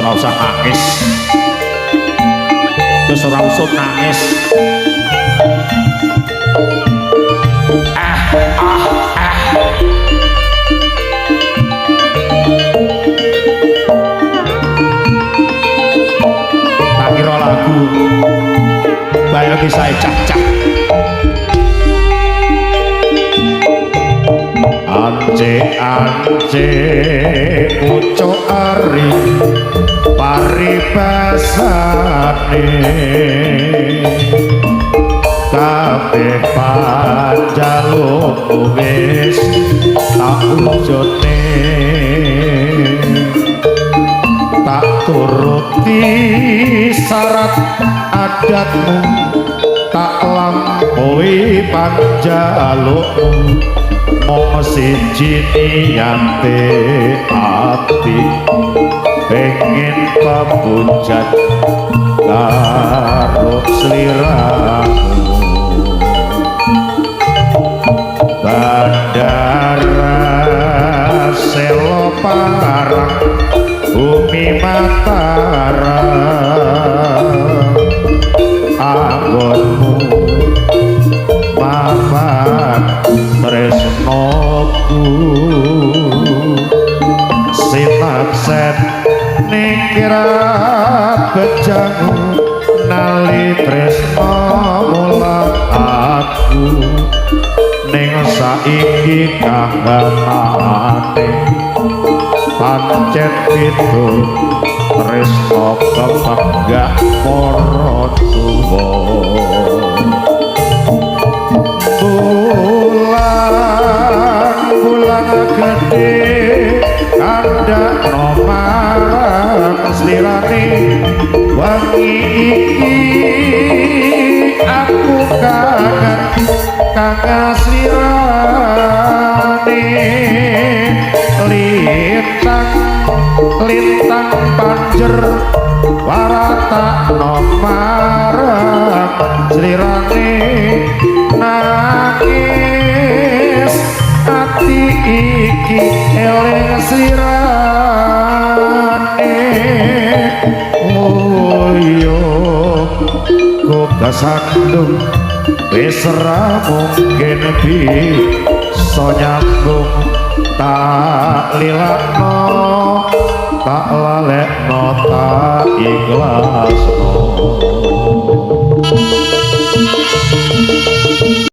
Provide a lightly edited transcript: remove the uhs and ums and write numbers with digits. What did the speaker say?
ora usah nangis. Wis ora usah nangis. Tak kira lagu bayang kisah cah-cah. Ance ucuk ari paribasane kabeh panjaluk wis tak wujudne tak turuti syarat adatmu tak lampaui panjalukmu mong siji niyate ati pengen pamujat karo sliramu bandara selo Pangarang bumi Mataram anggonmu mamat tresnoku simakset nikira bejangu nali tresno mulang aku ning saiki kanggamane pancet itu tresno kepenggak para tuwa bulan gede kandak nomarang slirane wangi iki aku kangen kang slirane lintang banjur warata nomarang slirane nangis ati iki eling slirane oyo kok kasandung wis ra mungkin bisa nyambung tak lilakno tak lalekno tak ikhlasno